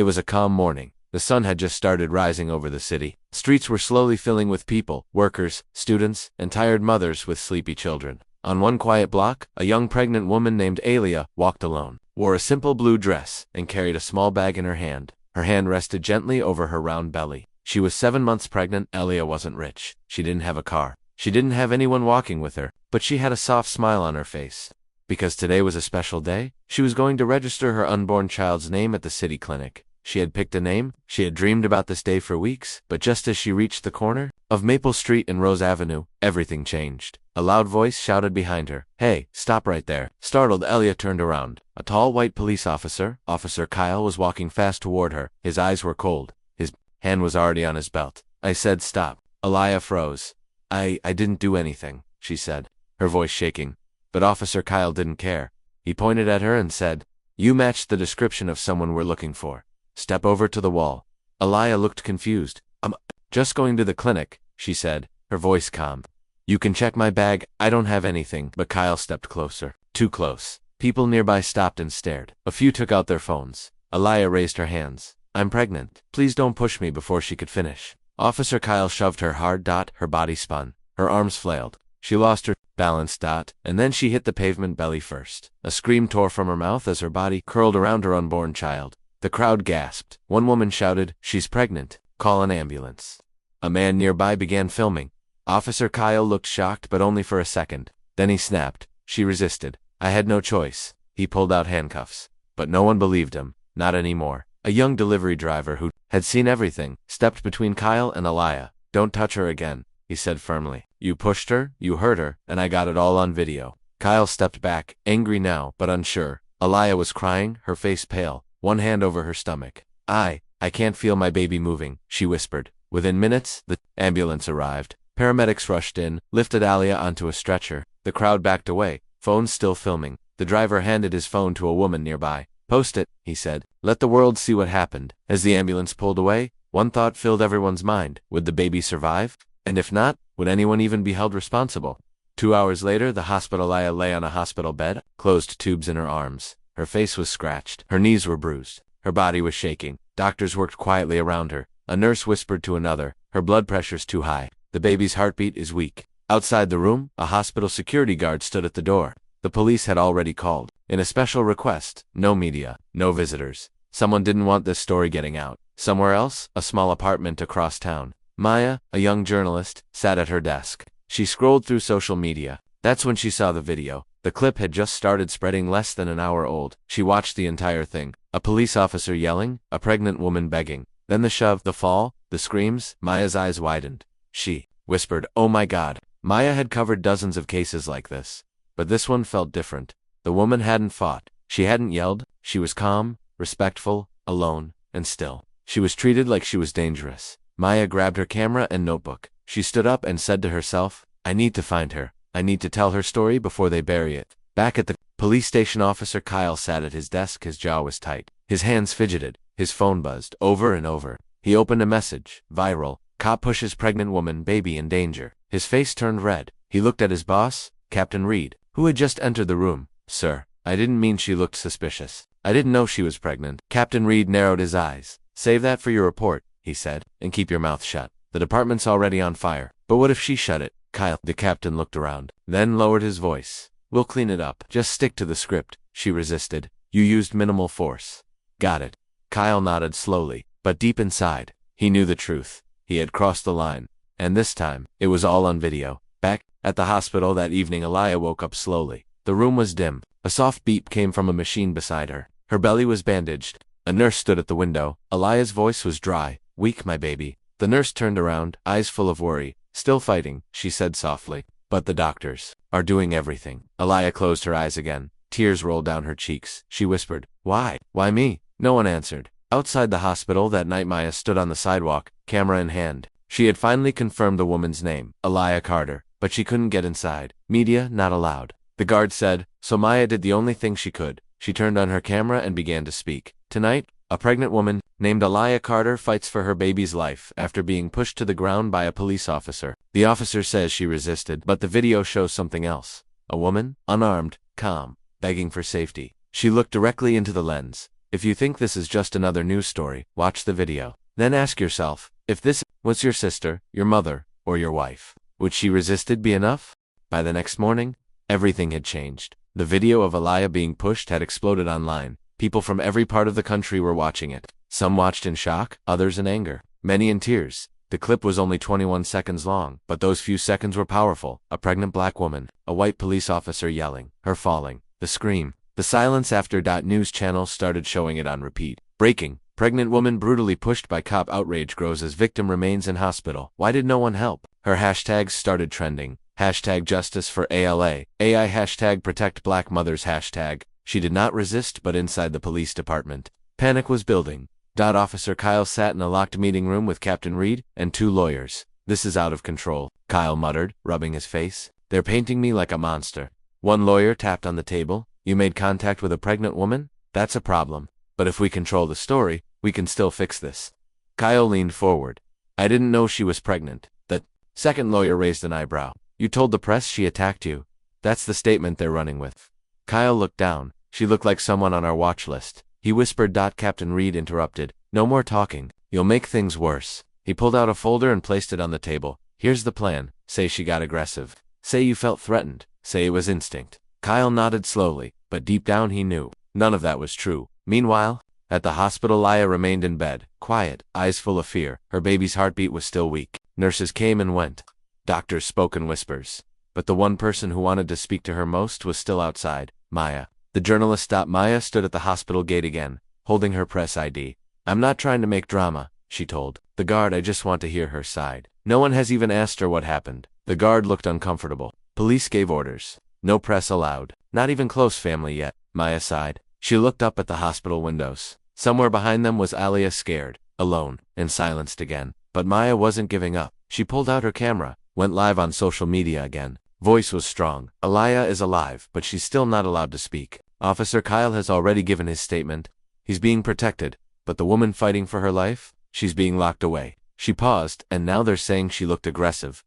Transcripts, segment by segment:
It was a calm morning. The sun had just started rising over the city. Streets were slowly filling with people, workers, students, and tired mothers with sleepy children. On one quiet block, a young pregnant woman named Alia walked alone, wore a simple blue dress, and carried a small bag in her hand. Her hand rested gently over her round belly. She was 7 months pregnant. Alia wasn't rich. She didn't have a car. She didn't have anyone walking with her, but she had a soft smile on her face. Because today was a special day, she was going to register her unborn child's name at the city clinic. She had picked a name. She had dreamed about this day for weeks, but just as she reached the corner of Maple Street and Rose Avenue, everything changed. A loud voice shouted behind her, "Hey, stop right there." Startled, Alia turned around. A tall white police officer, Officer Kyle, was walking fast toward her. His eyes were cold. His hand was already on his belt. "I said stop." Alia froze. I didn't do anything," she said, her voice shaking. But Officer Kyle didn't care. He pointed at her and said, "You matched the description of someone we're looking for. Step over to the wall." Alia looked confused. "I'm just going to the clinic," she said, her voice calm. "You can check my bag. I don't have anything." But Kyle stepped closer. Too close. People nearby stopped and stared. A few took out their phones. Alia raised her hands. "I'm pregnant. Please don't push me." Before she could finish, Officer Kyle shoved her hard. Her body spun. Her arms flailed. She lost her balance. And then she hit the pavement belly first. A scream tore from her mouth as her body curled around her unborn child. The crowd gasped. One woman shouted, "She's pregnant. Call an ambulance." A man nearby began filming. Officer Kyle looked shocked, but only for a second. Then he snapped. "She resisted. I had no choice." He pulled out handcuffs. But no one believed him. Not anymore. A young delivery driver who had seen everything stepped between Kyle and Alia. "Don't touch her again," he said firmly. "You pushed her, you hurt her, and I got it all on video." Kyle stepped back, angry now, but unsure. Alia was crying, her face pale, one hand over her stomach. I can't feel my baby moving," she whispered. Within minutes, the ambulance arrived. Paramedics rushed in, lifted Alia onto a stretcher. The crowd backed away, phones still filming. The driver handed his phone to a woman nearby. "Post it," he said. "Let the world see what happened." As the ambulance pulled away, one thought filled everyone's mind. Would the baby survive? And if not, would anyone even be held responsible? 2 hours later, the hospital. Alia lay on a hospital bed, closed tubes in her arms. Her face was scratched. Her knees were bruised. Her body was shaking. Doctors worked quietly around her. A nurse whispered to another, "Her blood pressure's too high. The baby's heartbeat is weak." Outside the room, a hospital security guard stood at the door. The police had already called. In a special request, no media, no visitors. Someone didn't want this story getting out. Somewhere else, a small apartment across town, Maya, a young journalist, sat at her desk. She scrolled through social media. That's when she saw the video. The clip had just started spreading, less than an hour old. She watched the entire thing. A police officer yelling, a pregnant woman begging. Then the shove, the fall, the screams. Maya's eyes widened. She whispered, "Oh my God." Maya had covered dozens of cases like this. But this one felt different. The woman hadn't fought. She hadn't yelled. She was calm, respectful, alone, and still. She was treated like she was dangerous. Maya grabbed her camera and notebook. She stood up and said to herself, "I need to find her. I need to tell her story before they bury it." Back at the police station, Officer Kyle sat at his desk. His jaw was tight. His hands fidgeted. His phone buzzed over and over. He opened a message. Viral. Cop pushes pregnant woman, baby in danger. His face turned red. He looked at his boss, Captain Reed, who had just entered the room. "Sir, I didn't mean." She looked suspicious. "I didn't know she was pregnant." Captain Reed narrowed his eyes. "Save that for your report," he said, "and keep your mouth shut. The department's already on fire." "But what if she shut it?" Kyle. The captain looked around, then lowered his voice. "We'll clean it up. Just stick to the script." She resisted. "You used minimal force." "Got it." Kyle nodded slowly, but deep inside, he knew the truth. He had crossed the line. And this time, it was all on video. Back at the hospital that evening, Alia woke up slowly. The room was dim. A soft beep came from a machine beside her. Her belly was bandaged. A nurse stood at the window. Alia's voice was dry. "Weak, my baby." The nurse turned around, eyes full of worry. "Still fighting," she said softly. "But the doctors are doing everything." Alia closed her eyes again. Tears rolled down her cheeks. She whispered, "Why? Why me?" No one answered. Outside the hospital that night, Maya stood on the sidewalk, camera in hand. She had finally confirmed the woman's name, Alia Carter, but she couldn't get inside. Media not allowed. The guard said, so Maya did the only thing she could. She turned on her camera and began to speak. "Tonight, a pregnant woman named Alia Carter fights for her baby's life after being pushed to the ground by a police officer. The officer says she resisted, but the video shows something else. A woman, unarmed, calm, begging for safety. She looked directly into the lens. If you think this is just another news story, watch the video. Then ask yourself, if this was your sister, your mother, or your wife, would she resisted be enough? By the next morning, everything had changed. The video of Aliyah being pushed had exploded online. People from every part of the country were watching it. Some watched in shock, others in anger, many in tears. The clip was only 21 seconds long, but those few seconds were powerful. A pregnant black woman, a white police officer yelling, her falling, the scream, the silence after. News channels started showing it on repeat. Breaking, pregnant woman brutally pushed by cop. Outrage grows as victim remains in hospital. Why did no one help? Her hashtags started trending. Hashtag justice for ALA, AI hashtag protect black mothers hashtag. She did not resist but inside the police department, panic was building. Officer Kyle sat in a locked meeting room with Captain Reed and 2 lawyers. This is out of control, Kyle muttered, rubbing his face. They're painting me like a monster. One lawyer tapped on the table. You made contact with a pregnant woman? That's a problem. But if we control the story, we can still fix this. Kyle leaned forward. I didn't know she was pregnant. The second lawyer raised an eyebrow. You told the press she attacked you. That's the statement they're running with. Kyle looked down. She looked like someone on our watch list. He whispered. Captain Reed interrupted. No more talking. You'll make things worse. He pulled out a folder and placed it on the table. Here's the plan. Say she got aggressive. Say you felt threatened. Say it was instinct. Kyle nodded slowly, but deep down he knew. None of that was true. Meanwhile, at the hospital, Aliyah remained in bed, quiet, eyes full of fear. Her baby's heartbeat was still weak. Nurses came and went. Doctors spoke in whispers. But the one person who wanted to speak to her most was still outside, Maya. The journalist stopped. Maya stood at the hospital gate again, holding her press ID. I'm not trying to make drama, she told the guard. I just want to hear her side. No one has even asked her what happened. The guard looked uncomfortable. Police gave orders. No press allowed. Not even close family yet, Maya sighed. She looked up at the hospital windows. Somewhere behind them was Aliyah, scared, alone, and silenced again. But Maya wasn't giving up. She pulled out her camera, went live on social media again. Voice was strong. Aliyah is alive, but she's still not allowed to speak. Officer Kyle has already given his statement. He's being protected, but the woman fighting for her life, she's being locked away. She paused, and now they're saying she looked aggressive,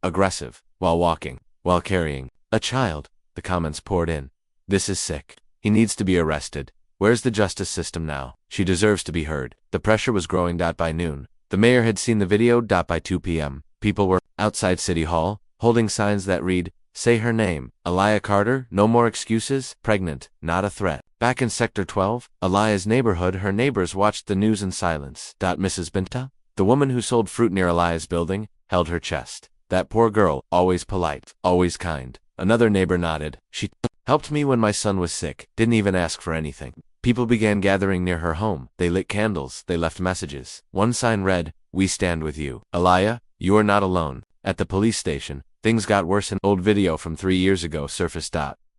while walking, while carrying a child. The comments poured in. This is sick. He needs to be arrested. Where's the justice system now? She deserves to be heard. The pressure was growing. By noon, the mayor had seen the video. By 2 p.m., people were outside City Hall, holding signs that read, say her name, Aliyah Carter, no more excuses, pregnant, not a threat. Back in Sector 12, Aliyah's neighborhood, her neighbors watched the news in silence. Mrs. Binta, the woman who sold fruit near Aliyah's building, held her chest. That poor girl, always polite, always kind. Another neighbor nodded. She helped me when my son was sick, didn't even ask for anything. People began gathering near her home. They lit candles, they left messages. One sign read, we stand with you. Aliyah, you are not alone. At the police station, things got worse. An old video from 3 years ago surfaced.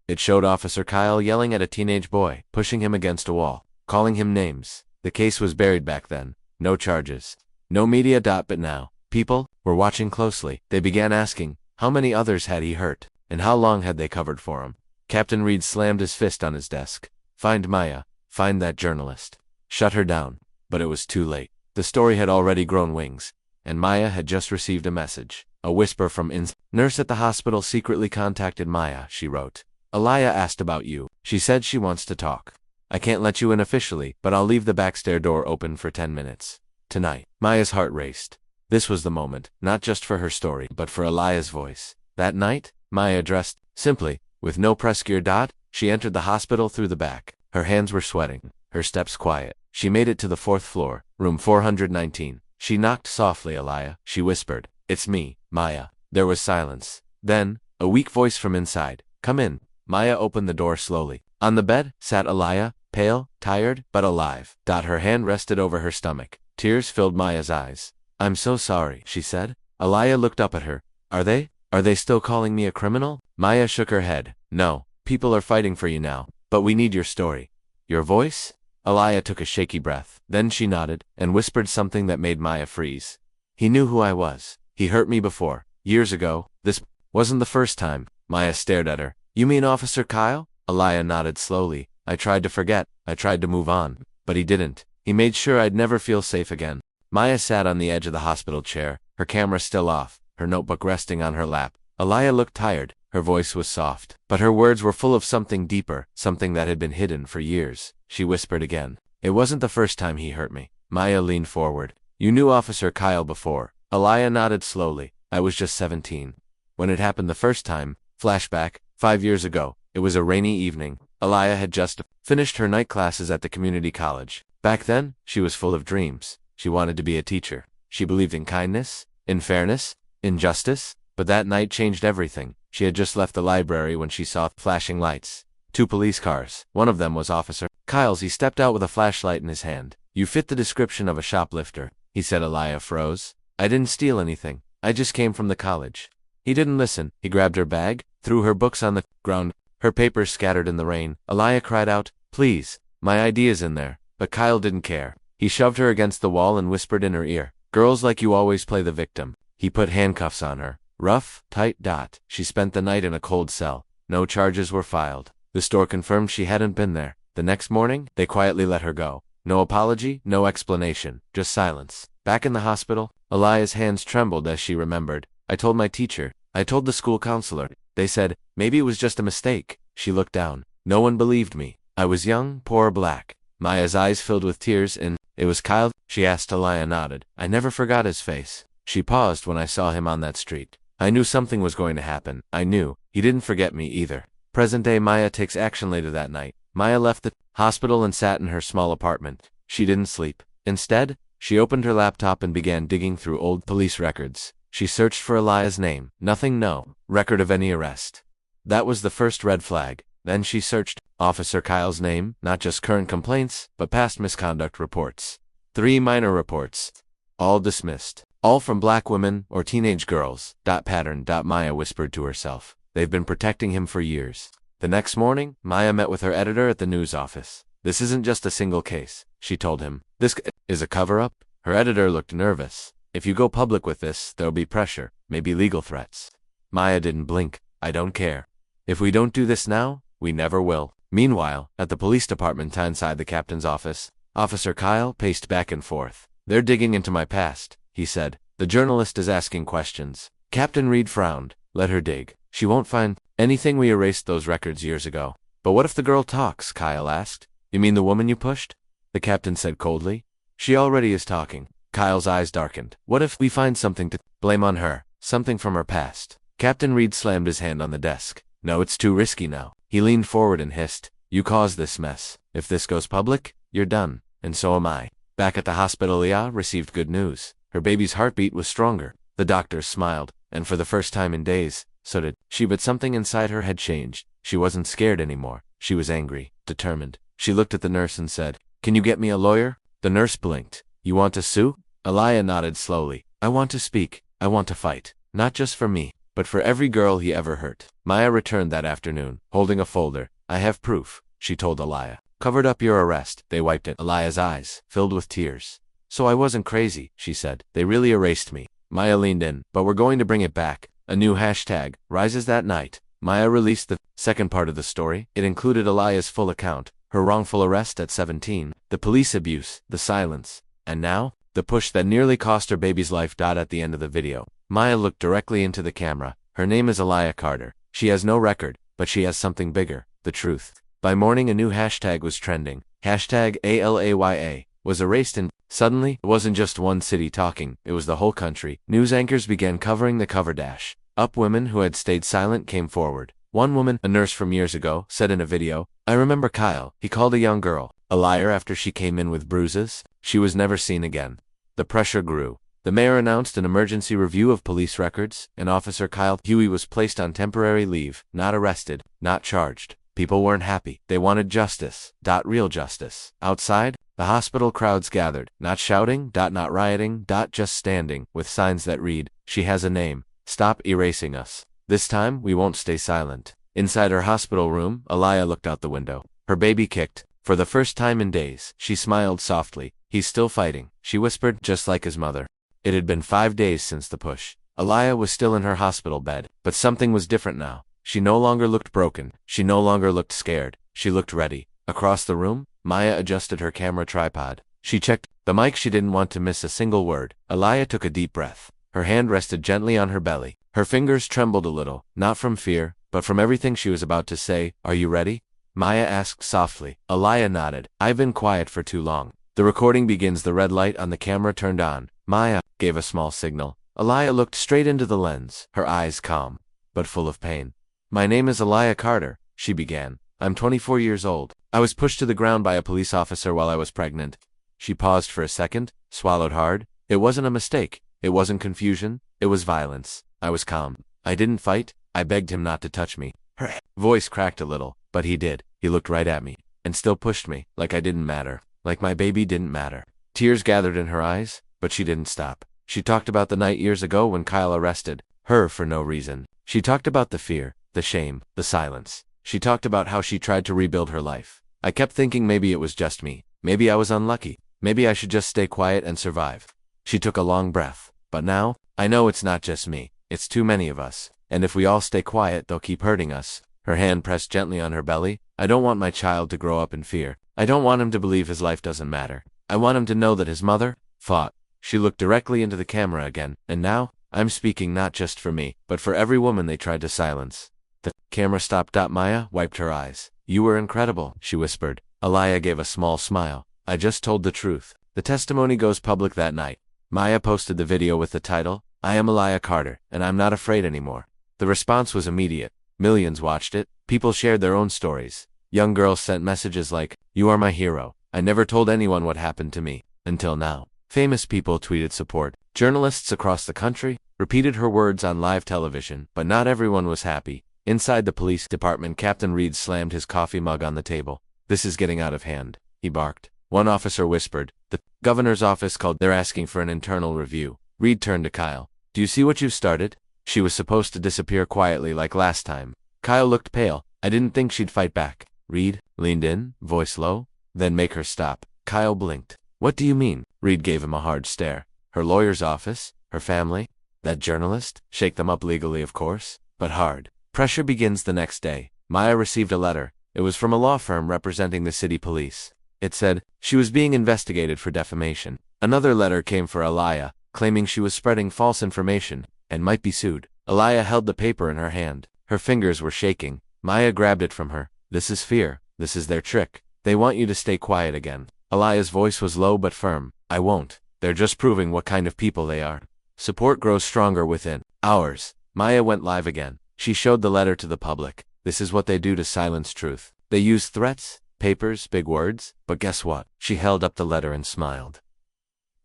It showed Officer Kyle yelling at a teenage boy, pushing him against a wall, calling him names. The case was buried back then. No charges. No media. But now, people were watching closely. They began asking, how many others had he hurt? And how long had they covered for him? Captain Reed slammed his fist on his desk. Find Maya. Find that journalist. Shut her down. But it was too late. The story had already grown wings, and Maya had just received a message. A whisper from nurse at the hospital secretly contacted Maya, she wrote. Aliyah asked about you. She said she wants to talk. I can't let you in officially, but I'll leave the backstair door open for 10 minutes. Tonight. Maya's heart raced. This was the moment, not just for her story, but for Aliyah's voice. That night, Maya dressed simply, with no press gear. She entered the hospital through the back. Her hands were sweating, her steps quiet. She made it to the 4th floor, room 419. She knocked softly. Aliyah, she whispered. It's me, Maya. There was silence. Then, a weak voice from inside. Come in. Maya opened the door slowly. On the bed sat Aliyah, pale, tired, but alive. Her hand rested over her stomach. Tears filled Maya's eyes. I'm so sorry, she said. Aliyah looked up at her. Are they still calling me a criminal? Maya shook her head. No, people are fighting for you now, but we need your story. Your voice? Aliyah took a shaky breath. Then she nodded, and whispered something that made Maya freeze. He knew who I was. He hurt me before. Years ago. This wasn't the first time. Maya stared at her. You mean Officer Kyle? Aliyah nodded slowly. I tried to forget. I tried to move on. But he didn't. He made sure I'd never feel safe again. Maya sat on the edge of the hospital chair, her camera still off, her notebook resting on her lap. Aliyah looked tired. Her voice was soft, but her words were full of something deeper, something that had been hidden for years. She whispered again. It wasn't the first time he hurt me. Maya leaned forward. You knew Officer Kyle before. Alaya nodded slowly. I was just 17. When it happened the first time, flashback, 5 years ago, it was a rainy evening. Alaya had just finished her night classes at the community college. Back then, she was full of dreams. She wanted to be a teacher. She believed in kindness, in fairness, in justice. But that night changed everything. She had just left the library when she saw flashing lights. 2 police cars. One of them was Officer Kyle's. He stepped out with a flashlight in his hand. You fit the description of a shoplifter, he said. Alaya froze. I didn't steal anything. I just came from the college. He didn't listen. He grabbed her bag, threw her books on the ground, her papers scattered in the rain. Alaya cried out, please, my ID's in there. But Kyle didn't care. He shoved her against the wall and whispered in her ear, girls like you always play the victim. He put handcuffs on her. Rough, tight. She spent the night in a cold cell. No charges were filed. The store confirmed she hadn't been there. The next morning, they quietly let her go. No apology, no explanation, just silence. Back in the hospital, Alaya's hands trembled as she remembered. I told my teacher. I told the school counselor. They said, maybe it was just a mistake. She looked down. No one believed me. I was young, poor, black. Maya's eyes filled with tears. And it was Kyle? She asked. Alaya nodded. I never forgot his face. She paused when I saw him on that street. I knew something was going to happen. I knew. He didn't forget me either. Present day Maya takes action. Later that night, Maya left the hospital and sat in her small apartment. She didn't sleep. Instead, she opened her laptop and began digging through old police records. She searched for Alaya's name. Nothing. No record of any arrest. That was the first red flag. Then she searched Officer Kyle's name, not just current complaints, but past misconduct reports. 3 minor reports. All dismissed. All from black women or teenage girls. Pattern. Maya whispered to herself. They've been protecting him for years. The next morning, Maya met with her editor at the news office. This isn't just a single case, she told him. This is a cover-up. Her editor looked nervous. If you go public with this, there'll be pressure, maybe legal threats. Maya didn't blink. I don't care. If we don't do this now, we never will. Meanwhile, at the police department inside the captain's office, Officer Kyle paced back and forth. They're digging into my past, he said. The journalist is asking questions. Captain Reed frowned. Let her dig. She won't find anything. We erased those records years ago. But what if the girl talks? Kyle asked. You mean the woman you pushed? The captain said coldly. She already is talking. Kyle's eyes darkened. What if we find something to blame on her? Something from her past? Captain Reed slammed his hand on the desk. No, it's too risky now. He leaned forward and hissed. You caused this mess. If this goes public, you're done. And so am I. Back at the hospital, Leah received good news. Her baby's heartbeat was stronger. The doctors smiled, and for the first time in days, so did she. But something inside her had changed. She wasn't scared anymore. She was angry, determined. She looked at the nurse and said, Can you get me a lawyer? The nurse blinked. You want to sue? Alaya nodded slowly. I want to speak. I want to fight. Not just for me, but for every girl he ever hurt. Maya returned that afternoon, holding a folder. I have proof, she told Alaya. Covered up your arrest. They wiped it. Alaya's eyes filled with tears. So I wasn't crazy, she said. They really erased me. Maya leaned in. But we're going to bring it back. A new hashtag rises that night. Maya released the second part of the story. It included Alaya's full account, her wrongful arrest at 17, the police abuse, the silence, and now, the push that nearly cost her baby's life. At the end of the video, Maya looked directly into the camera. Her name is Alaya Carter. She has no record, but she has something bigger, the truth. By morning, a new hashtag was trending. Hashtag ALAYA was erased, and suddenly, it wasn't just one city talking, it was the whole country. News anchors began covering the cover dash. Up women who had stayed silent came forward. One woman, a nurse from years ago, said in a video, I remember Kyle. He called a young girl a liar after she came in with bruises. She was never seen again. The pressure grew. The mayor announced an emergency review of police records, and Officer Kyle Huey was placed on temporary leave, not arrested, not charged. People weren't happy. They wanted justice. Real justice. Outside, the hospital crowds gathered, not shouting, not rioting, just standing, with signs that read, She has a name. Stop erasing us. This time, we won't stay silent. Inside her hospital room, Alaya looked out the window. Her baby kicked. For the first time in days, she smiled softly. He's still fighting, she whispered, just like his mother. It had been 5 days since the push. Alaya was still in her hospital bed, but something was different now. She no longer looked broken. She no longer looked scared. She looked ready. Across the room, Maya adjusted her camera tripod. She checked the mic. She didn't want to miss a single word. Alaya took a deep breath. Her hand rested gently on her belly. Her fingers trembled a little, not from fear, but from everything she was about to say. Are you ready? Maya asked softly. Alaya nodded. I've been quiet for too long. The recording begins. The red light on the camera turned on. Maya gave a small signal. Alaya looked straight into the lens, her eyes calm, but full of pain. My name is Alaya Carter, she began. I'm 24 years old. I was pushed to the ground by a police officer while I was pregnant. She paused for a second, swallowed hard. It wasn't a mistake. It wasn't confusion. It was violence. I was calm. I didn't fight. I begged him not to touch me. Her voice cracked a little, but he did. He looked right at me, and still pushed me, like I didn't matter, like my baby didn't matter. Tears gathered in her eyes, but she didn't stop. She talked about the night years ago when Kyle arrested her for no reason. She talked about the fear, the shame, the silence. She talked about how she tried to rebuild her life. I kept thinking maybe it was just me. Maybe I was unlucky. Maybe I should just stay quiet and survive. She took a long breath. But now, I know it's not just me. It's too many of us. And if we all stay quiet, they'll keep hurting us. Her hand pressed gently on her belly. I don't want my child to grow up in fear. I don't want him to believe his life doesn't matter. I want him to know that his mother fought. She looked directly into the camera again. And now, I'm speaking not just for me, but for every woman they tried to silence. The camera stopped. Maya wiped her eyes. You were incredible, she whispered. Alaya gave a small smile. I just told the truth. The testimony goes public that night. Maya posted the video with the title, I am Alaya Carter, and I'm not afraid anymore. The response was immediate. Millions watched it. People shared their own stories. Young girls sent messages like, you are my hero. I never told anyone what happened to me. Until now. Famous people tweeted support. Journalists across the country repeated her words on live television, but not everyone was happy. Inside the police department, Captain Reed slammed his coffee mug on the table. This is getting out of hand, he barked. One officer whispered, the governor's office called. They're asking for an internal review. Reed turned to Kyle. Do you see what you've started? She was supposed to disappear quietly like last time. Kyle looked pale. I didn't think she'd fight back. Reed leaned in, voice low. Then make her stop. Kyle blinked. What do you mean? Reed gave him a hard stare. Her lawyer's office? Her family? That journalist? Shake them up legally, of course, but hard. Pressure begins the next day. Maya received a letter. It was from a law firm representing the city police. It said she was being investigated for defamation. Another letter came for Alaya, claiming she was spreading false information and might be sued. Alaya held the paper in her hand. Her fingers were shaking. Maya grabbed it from her. This is fear. This is their trick. They want you to stay quiet again. Alaya's voice was low but firm. I won't. They're just proving what kind of people they are. Support grows stronger within hours. Maya went live again. She showed the letter to the public. This is what they do to silence truth. They use threats, papers, big words, but guess what? She held up the letter and smiled.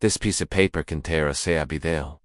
This piece of paper can tear a video.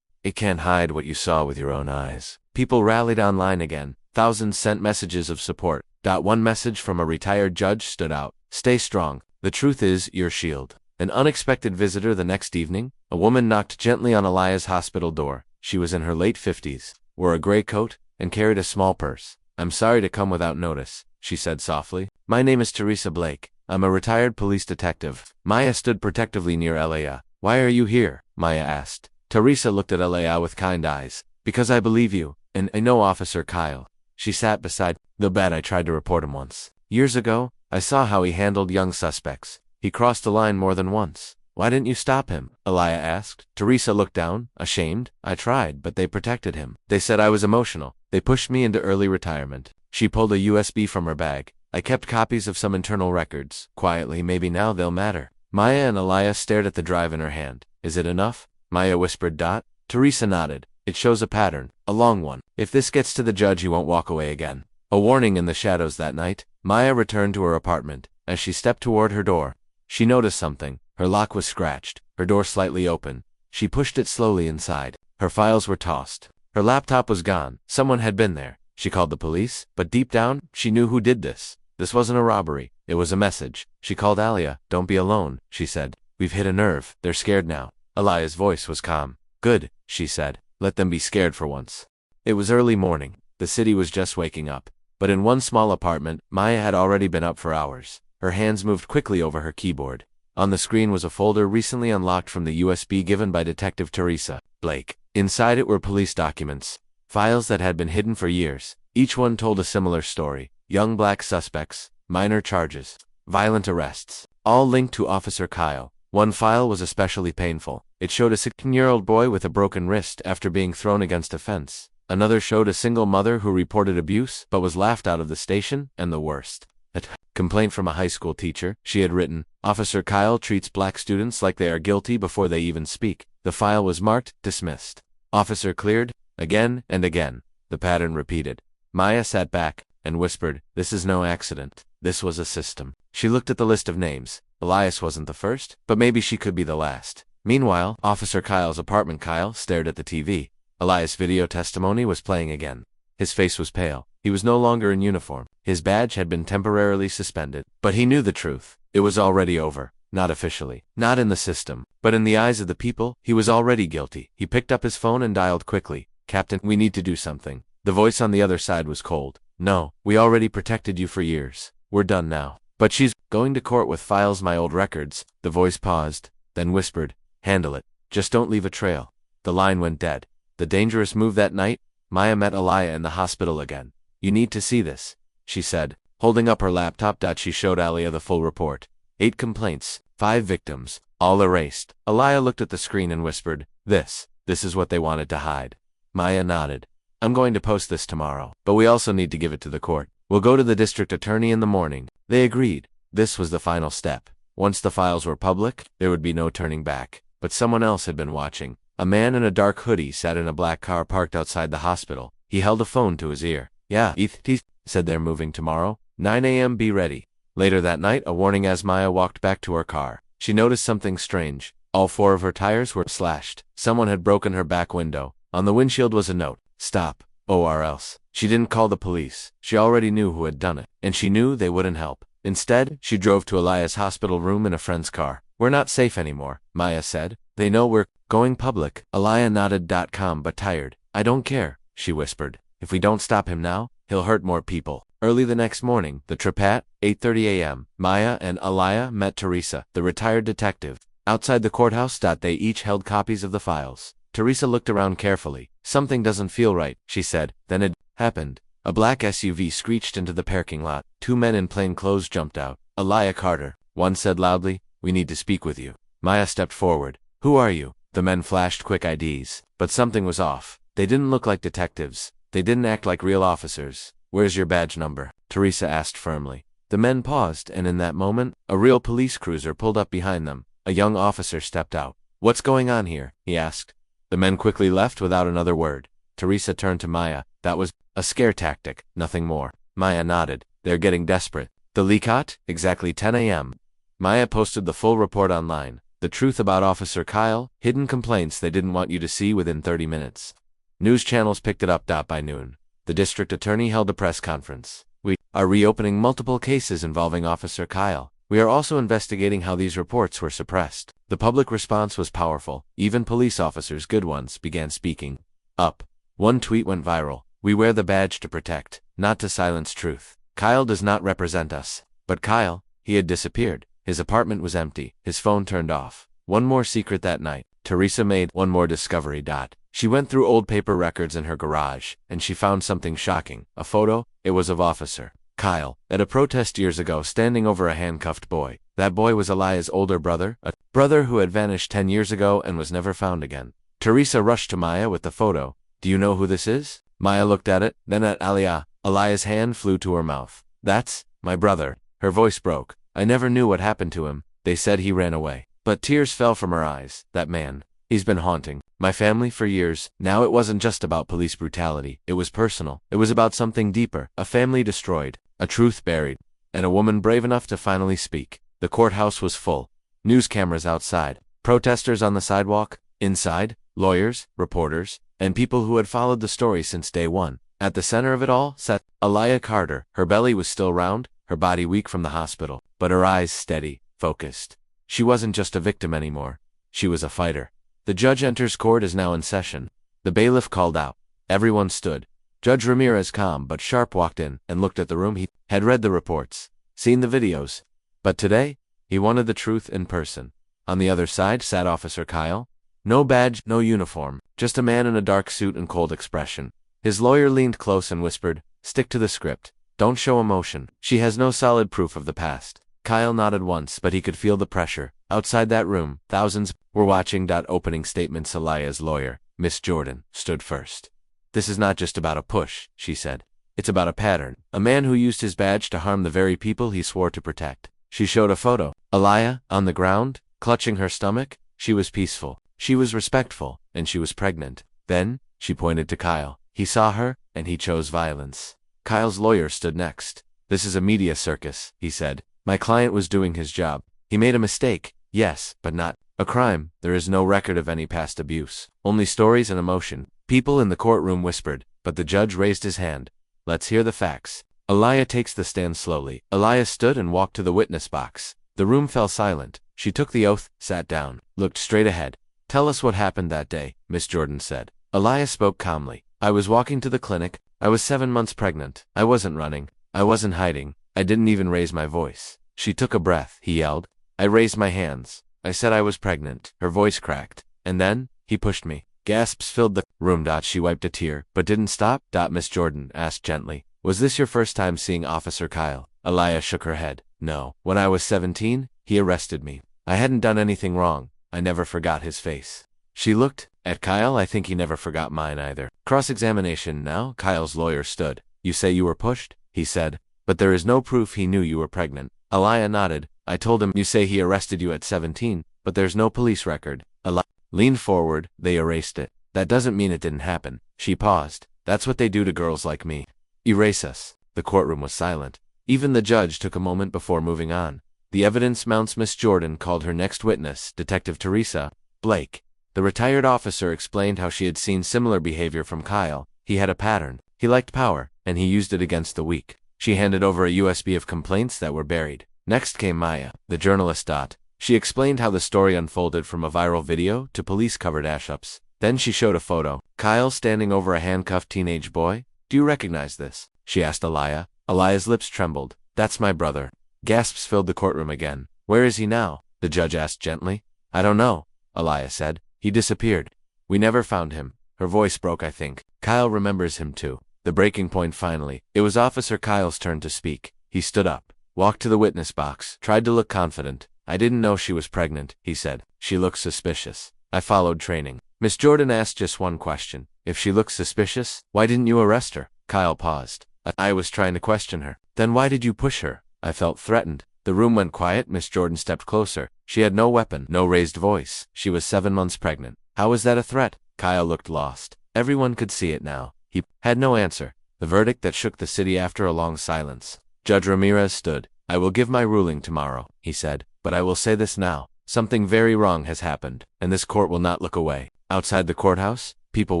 It can't hide what you saw with your own eyes. People rallied online again. Thousands sent messages of support. One message from a retired judge stood out. Stay strong. The truth is your shield. An unexpected visitor the next evening. A woman knocked gently on Alaya's hospital door. She was in her late 50s, wore a gray coat, and carried a small purse. I'm sorry to come without notice, she said softly. My name is Teresa Blake. I'm a retired police detective. Maya stood protectively near Alaya. Why are you here? Maya asked. Teresa looked at Alaya with kind eyes. Because I believe you, and I know Officer Kyle. She sat beside the bed. I tried to report him once. Years ago, I saw how he handled young suspects. He crossed the line more than once. Why didn't you stop him? Alaya asked. Teresa looked down, ashamed. I tried, but they protected him. They said I was emotional. They pushed me into early retirement. She pulled a USB from her bag. I kept copies of some internal records. Quietly, maybe now they'll matter. Maya and Alaya stared at the drive in her hand. Is it enough? Maya whispered. Teresa nodded. It shows a pattern, a long one. If this gets to the judge, he won't walk away again. A warning in the shadows that night. Maya returned to her apartment. As she stepped toward her door, she noticed something. Her lock was scratched, her door slightly open. She pushed it slowly inside. Her files were tossed. Her laptop was gone. Someone had been there. She called the police, but deep down, she knew who did this. This wasn't a robbery. It was a message. She called Alia. Don't be alone, she said. We've hit a nerve. They're scared now. Alaya's voice was calm. Good, she said. Let them be scared for once. It was early morning. The city was just waking up. But in one small apartment, Maya had already been up for hours. Her hands moved quickly over her keyboard. On the screen was a folder recently unlocked from the USB given by Detective Teresa Blake. Inside it were police documents, files that had been hidden for years. Each one told a similar story. Young black suspects, minor charges, violent arrests, all linked to Officer Kyle. One file was especially painful. It showed a 16-year-old boy with a broken wrist after being thrown against a fence. Another showed a single mother who reported abuse but was laughed out of the station, and the worst, A complaint from a high school teacher. She had written, Officer Kyle treats black students like they are guilty before they even speak. The file was marked, dismissed. Officer cleared, again and again. The pattern repeated. Maya sat back and whispered, this is no accident. This was a system. She looked at the list of names. Elias wasn't the first, but maybe she could be the last. Meanwhile, Officer Kyle's apartment. Kyle stared at the TV. Elias' video testimony was playing again. His face was pale. He was no longer in uniform. His badge had been temporarily suspended. But he knew the truth. It was already over. Not officially. Not in the system. But in the eyes of the people, he was already guilty. He picked up his phone and dialed quickly. Captain, we need to do something. The voice on the other side was cold. No, we already protected you for years. We're done now. But she's going to court with files, my old records. The voice paused, then whispered, handle it. Just don't leave a trail. The line went dead. The dangerous move that night? Maya met Aliyah in the hospital again. You need to see this, she said, holding up her laptop. She showed Aliyah the full report. 8 complaints, 5 victims, all erased. Aliyah looked at the screen and whispered, this is what they wanted to hide. Maya nodded. I'm going to post this tomorrow, but we also need to give it to the court. We'll go to the district attorney in the morning. They agreed. This was the final step. Once the files were public, there would be no turning back. But someone else had been watching. A man in a dark hoodie sat in a black car parked outside the hospital. He held a phone to his ear. Yeah, he said they're moving tomorrow. 9 a.m. Be ready. Later that night, a warning as Maya walked back to her car. She noticed something strange. All 4 of her tires were slashed. Someone had broken her back window. On the windshield was a note. Stop, or else. She didn't call the police. She already knew who had done it, and she knew they wouldn't help. Instead, she drove to Elias' hospital room in a friend's car. We're not safe anymore, Maya said. They know we're going public. Aliyah nodded. Calm but tired. I don't care, she whispered. If we don't stop him now, he'll hurt more people. Early the next morning, the trip at 8:30 a.m., Maya and Aliyah met Teresa, the retired detective. Outside the courthouse. They each held copies of the files. Teresa looked around carefully. Something doesn't feel right, she said. Then it happened. A black SUV screeched into the parking lot. 2 men in plain clothes jumped out. Aliyah Carter. One said loudly, we need to speak with you. Maya stepped forward. Who are you? The men flashed quick IDs. But something was off. They didn't look like detectives. They didn't act like real officers. Where's your badge number? Teresa asked firmly. The men paused, and in that moment, a real police cruiser pulled up behind them. A young officer stepped out. What's going on here? He asked. The men quickly left without another word. Teresa turned to Maya. That was a scare tactic, nothing more. Maya nodded. They're getting desperate. The Leacout? Exactly 10 a.m. Maya posted the full report online. The truth about Officer Kyle, hidden complaints they didn't want you to see within 30 minutes. News channels picked it up. By noon, the district attorney held a press conference. We are reopening multiple cases involving Officer Kyle. We are also investigating how these reports were suppressed. The public response was powerful. Even police officers, good ones, began speaking up. One tweet went viral. We wear the badge to protect, not to silence truth. Kyle does not represent us. But Kyle, he had disappeared. His apartment was empty. His phone turned off. One more secret that night. Teresa made one more discovery. She went through old paper records in her garage, and she found something shocking. A photo. It was of Officer Kyle, at a protest years ago, standing over a handcuffed boy. That boy was Aliyah's older brother, a brother who had vanished 10 years ago and was never found again. Teresa rushed to Maya with the photo. Do you know who this is? Maya looked at it, then at Aliyah. Aliyah's hand flew to her mouth. That's my brother. Her voice broke. I never knew what happened to him. They said he ran away. But tears fell from her eyes. That man. He's been haunting my family for years. Now it wasn't just about police brutality. It was personal. It was about something deeper. A family destroyed. A truth buried. And a woman brave enough to finally speak. The courthouse was full. News cameras outside. Protesters on the sidewalk. Inside. Lawyers, reporters, and people who had followed the story since day one. At the center of it all sat Aliyah Carter. Her belly was still round, her body weak from the hospital, but her eyes steady, focused. She wasn't just a victim anymore. She was a fighter. The judge enters. Court is now in session. The bailiff called out. Everyone stood. Judge Ramirez, calm but sharp, walked in and looked at the room. He had read the reports, seen the videos. But today, he wanted the truth in person. On the other side sat Officer Kyle. No badge, no uniform, just a man in a dark suit and cold expression. His lawyer leaned close and whispered, stick to the script. Don't show emotion. She has no solid proof of the past. Kyle nodded once, but he could feel the pressure. Outside that room, thousands were watching. Opening statements. Aliyah's lawyer, Miss Jordan, stood first. This is not just about a push, she said. It's about a pattern. A man who used his badge to harm the very people he swore to protect. She showed a photo. Aliyah, on the ground, clutching her stomach. She was peaceful. She was respectful, and she was pregnant. Then, she pointed to Kyle. He saw her, and he chose violence. Kyle's lawyer stood next. This is a media circus, he said. My client was doing his job. He made a mistake, yes, but not a crime. There is no record of any past abuse. Only stories and emotion. People in the courtroom whispered, but the judge raised his hand. Let's hear the facts. Aliyah takes the stand slowly. Aliyah stood and walked to the witness box. The room fell silent. She took the oath, sat down, looked straight ahead. Tell us what happened that day, Miss Jordan said. Aliyah spoke calmly. I was walking to the clinic. I was 7 months pregnant. I wasn't running. I wasn't hiding. I didn't even raise my voice. She took a breath, he yelled. I raised my hands. I said I was pregnant. Her voice cracked. And then, he pushed me. Gasps filled the room. She wiped a tear, but didn't stop. Miss Jordan asked gently. Was this your first time seeing Officer Kyle? Aliyah shook her head. No. When I was 17, he arrested me. I hadn't done anything wrong. I never forgot his face. She looked at Kyle. I think he never forgot mine either. Cross-examination now. Kyle's lawyer stood. You say you were pushed? He said. But there is no proof he knew you were pregnant. Aliyah nodded. I told him. You say he arrested you at 17, but there's no police record. Aliyah leaned forward. They erased it. That doesn't mean it didn't happen. She paused. That's what they do to girls like me. Erase us. The courtroom was silent. Even the judge took a moment before moving on. The evidence mounts. Miss Jordan called her next witness, Detective Teresa Blake. The retired officer explained how she had seen similar behavior from Kyle. He had a pattern. He liked power, and he used it against the weak. She handed over a USB of complaints that were buried. Next came Maya, the journalist. She explained how the story unfolded from a viral video to police-covered ash-ups. Then she showed a photo. Kyle standing over a handcuffed teenage boy. Do you recognize this? She asked Aliyah. Aliyah's lips trembled. That's my brother. Gasps filled the courtroom again. Where is he now? The judge asked gently. I don't know, Aliyah said. He disappeared. We never found him. Her voice broke. I think Kyle remembers him too. The breaking point finally. It was Officer Kyle's turn to speak. He stood up, walked to the witness box, tried to look confident. I didn't know she was pregnant, he said. She looked suspicious. I followed training. Miss Jordan asked just one question. If she looks suspicious, why didn't you arrest her? Kyle paused. I was trying to question her. Then why did you push her? I felt threatened. The room went quiet. Miss Jordan stepped closer. She had no weapon, no raised voice. She was 7 months pregnant. How was that a threat? Kyle looked lost. Everyone could see it now. He had no answer. The verdict that shook the city after a long silence. Judge Ramirez stood. I will give my ruling tomorrow, he said. But I will say this now. Something very wrong has happened, and this court will not look away. Outside the courthouse, people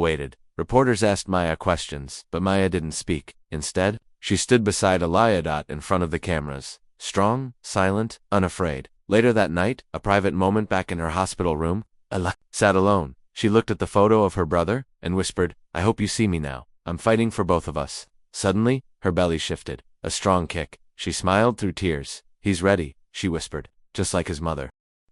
waited. Reporters asked Maya questions, but Maya didn't speak. Instead, she stood beside Aliyah in front of the cameras. Strong, silent, unafraid. Later that night, a private moment back in her hospital room, Aliyah sat alone. She looked at the photo of her brother and whispered, I hope you see me now. I'm fighting for both of us. Suddenly, her belly shifted. A strong kick. She smiled through tears. He's ready, she whispered, just like his mother.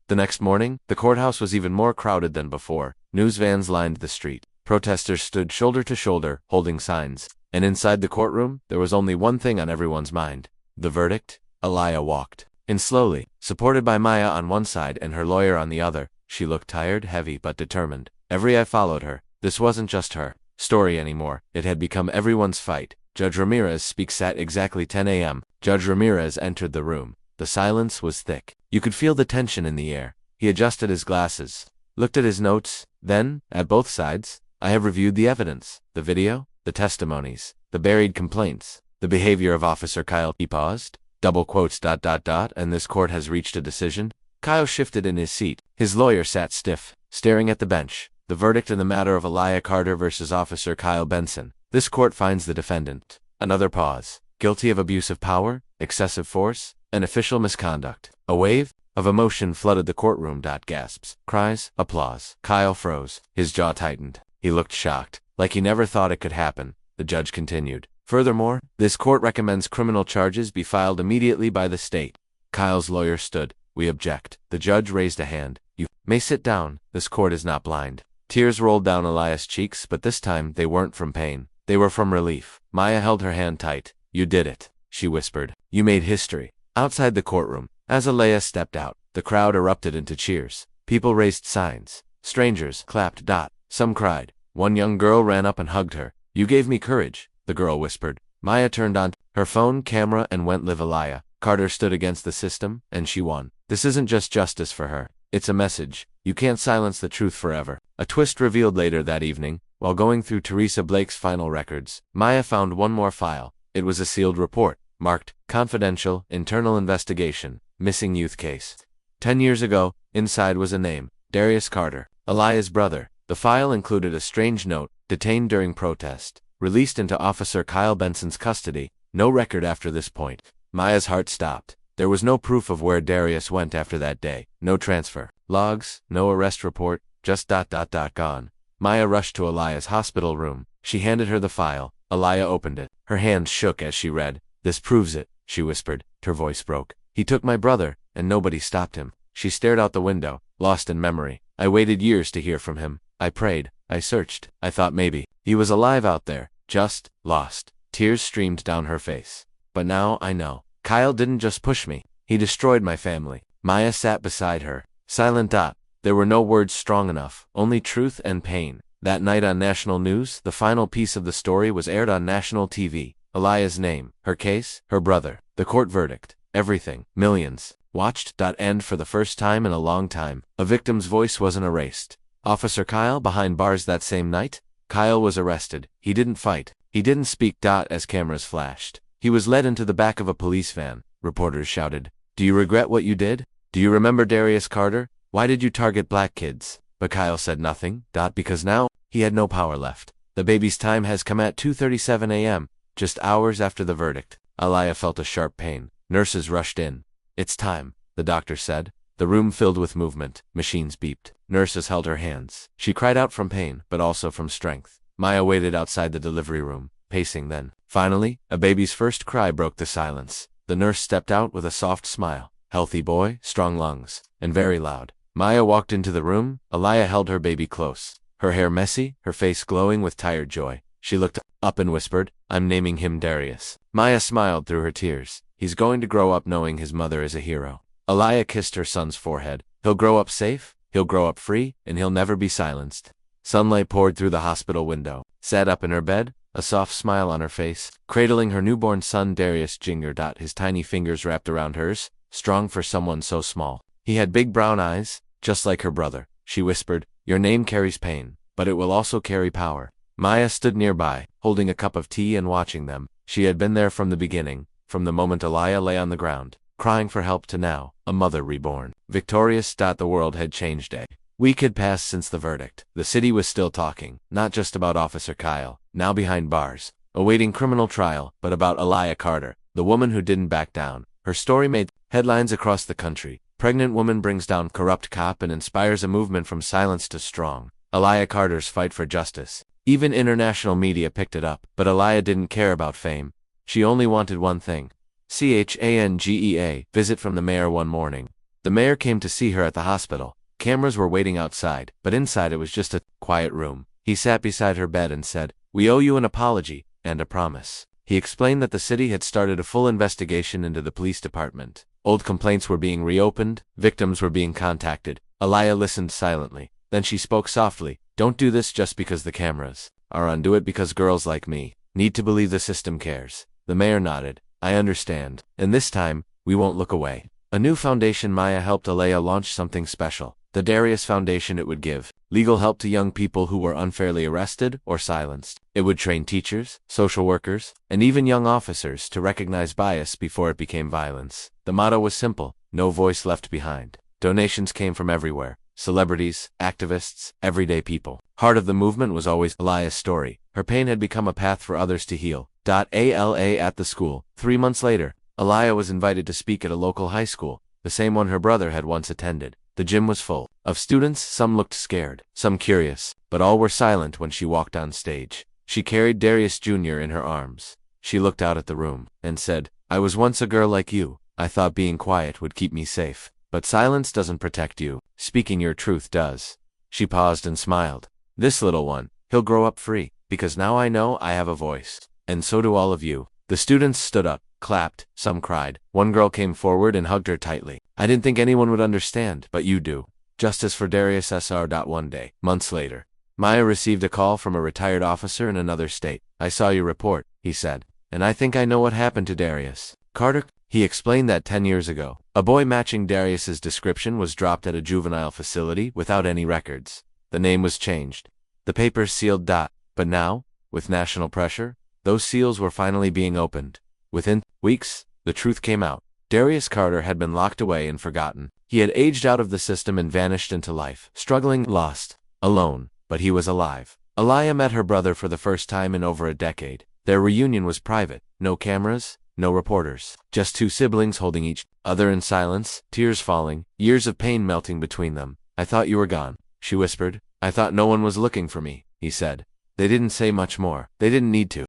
The next morning, the courthouse was even more crowded than before. News vans lined the street. Protesters stood shoulder to shoulder, holding signs. And inside the courtroom, there was only one thing on everyone's mind. The verdict? Aliyah walked in slowly, supported by Maya on one side and her lawyer on the other. She looked tired, heavy, but determined. Every eye followed her. This wasn't just her story anymore. It had become everyone's fight. Judge Ramirez speaks at exactly 10 a.m. Judge Ramirez entered the room. The silence was thick. You could feel the tension in the air. He adjusted his glasses, looked at his notes, then, at both sides. I have reviewed the evidence, the video, the testimonies, the buried complaints, the behavior of Officer Kyle. He paused, double quotes, ... and this court has reached a decision. Kyle shifted in his seat. His lawyer sat stiff, staring at the bench. The verdict in the matter of Aliyah Carter versus Officer Kyle Benson. This court finds the defendant. Another pause. Guilty of abuse of power, excessive force, and official misconduct. A wave of emotion flooded the courtroom. Gasps, cries, applause. Kyle froze. His jaw tightened. He looked shocked, like he never thought it could happen. The judge continued. Furthermore, this court recommends criminal charges be filed immediately by the state. Kyle's lawyer stood. We object. The judge raised a hand. You may sit down. This court is not blind. Tears rolled down Aliyah's cheeks, but this time they weren't from pain. They were from relief. Maya held her hand tight. You did it, she whispered. You made history. Outside the courtroom, as Aliyah stepped out, the crowd erupted into cheers. People raised signs. Strangers clapped. Some cried. One young girl ran up and hugged her. You gave me courage, the girl whispered. Maya turned on her phone camera and went live Alaya. Carter stood against the system, and she won. This isn't just justice for her. It's a message. You can't silence the truth forever. A twist revealed later that evening. While going through Teresa Blake's final records, Maya found one more file. It was a sealed report, marked Confidential, Internal Investigation, Missing Youth Case. 10 years ago, inside was a name, Darius Carter, Alaya's brother. The file included a strange note, detained during protest, released into Officer Kyle Benson's custody. No record after this point. Maya's heart stopped. There was no proof of where Darius went after that day. No transfer logs, no arrest report, just ... gone. Maya rushed to Alaya's hospital room. She handed her the file. Alaya opened it. Her hands shook as she read. "This proves it," she whispered. Her voice broke. "He took my brother, and nobody stopped him." She stared out the window, lost in memory. "I waited years to hear from him. I prayed. I searched. I thought maybe he was alive out there, just lost." Tears streamed down her face. "But now I know. Kyle didn't just push me. He destroyed my family." Maya sat beside her, silent. There were no words strong enough, only truth and pain. That night on national news, the final piece of the story was aired on national TV. Alaya's name, her case, her brother, the court verdict, everything. Millions watched. End for the first time in a long time. A victim's voice wasn't erased. Officer Kyle behind bars that same night? Kyle was arrested. He didn't fight. He didn't speak. As cameras flashed, he was led into the back of a police van. Reporters shouted, "Do you regret what you did? Do you remember Darius Carter? Why did you target black kids?" But Kyle said nothing. Because now, he had no power left. The baby's time has come at 2:37 a.m., just hours after the verdict. Alaya felt a sharp pain. Nurses rushed in. "It's time," the doctor said. The room filled with movement. Machines beeped. Nurses held her hands. She cried out from pain, but also from strength. Maya waited outside the delivery room, pacing then. Finally, a baby's first cry broke the silence. The nurse stepped out with a soft smile. "Healthy boy, strong lungs," and very loud. Maya walked into the room. Alaya held her baby close. Her hair messy, her face glowing with tired joy. She looked up and whispered, "I'm naming him Darius." Maya smiled through her tears. "He's going to grow up knowing his mother is a hero." Alaya kissed her son's forehead. "He'll grow up safe, he'll grow up free, and he'll never be silenced." Sunlight poured through the hospital window. Sat up in her bed, a soft smile on her face, cradling her newborn son Darius Jr. His tiny fingers wrapped around hers, strong for someone so small. He had big brown eyes, just like her brother. She whispered, "Your name carries pain, but it will also carry power." Maya stood nearby, holding a cup of tea and watching them. She had been there from the beginning, from the moment Alaya lay on the ground, crying for help, to now, a mother reborn. Victorious. The world had changed. A week had passed since the verdict. The city was still talking, not just about Officer Kyle, now behind bars, awaiting criminal trial, but about Alaya Carter, the woman who didn't back down. Her story made headlines across the country. Pregnant woman brings down corrupt cop and inspires a movement from silence to strong. Alaya Carter's fight for justice. Even international media picked it up. But Alaya didn't care about fame. She only wanted one thing. CHANGEA visit from the mayor one morning. The mayor came to see her at the hospital. Cameras were waiting outside, but inside it was just a quiet room. He sat beside her bed and said, "We owe you an apology, and a promise." He explained that the city had started a full investigation into the police department. Old complaints were being reopened, victims were being contacted. Alaya listened silently. Then she spoke softly, "Don't do this just because the cameras are on. Do it because girls like me need to believe the system cares." The mayor nodded. "I understand. And this time, we won't look away." A new foundation. Maya helped Alaya launch something special. The Darius Foundation. It would give legal help to young people who were unfairly arrested or silenced. It would train teachers, social workers, and even young officers to recognize bias before it became violence. The motto was simple: no voice left behind. Donations came from everywhere. Celebrities, activists, everyday people. Heart of the movement was always Alaya's story. Her pain had become a path for others to heal. ALA at the school. 3 months later, Alaya was invited to speak at a local high school, the same one her brother had once attended. The gym was full of students. Some looked scared, some curious, but all were silent when she walked on stage. She carried Darius Jr. in her arms. She looked out at the room and said, "I was once a girl like you. I thought being quiet would keep me safe. But silence doesn't protect you. Speaking your truth does." She paused and smiled. "This little one, he'll grow up free, because now I know I have a voice. And so do all of you." The students stood up, clapped, some cried. One girl came forward and hugged her tightly. "I didn't think anyone would understand, but you do." Justice for Darius Sr. One day, months later, Maya received a call from a retired officer in another state. "I saw your report," he said, And I think I know what happened to Darius. Carter, he explained that 10 years ago, a boy matching Darius's description was dropped at a juvenile facility without any records. The name was changed. The papers sealed. But now, with national pressure, those seals were finally being opened. Within weeks, the truth came out. Darius Carter had been locked away and forgotten. He had aged out of the system and vanished into life, struggling, lost, alone, but he was alive. Aliyah met her brother for the first time in over a decade. Their reunion was private. No cameras, no reporters. Just two siblings holding each other in silence, tears falling, years of pain melting between them. I thought you were gone, she whispered. I thought no one was looking for me, he said. They didn't say much more. They didn't need to.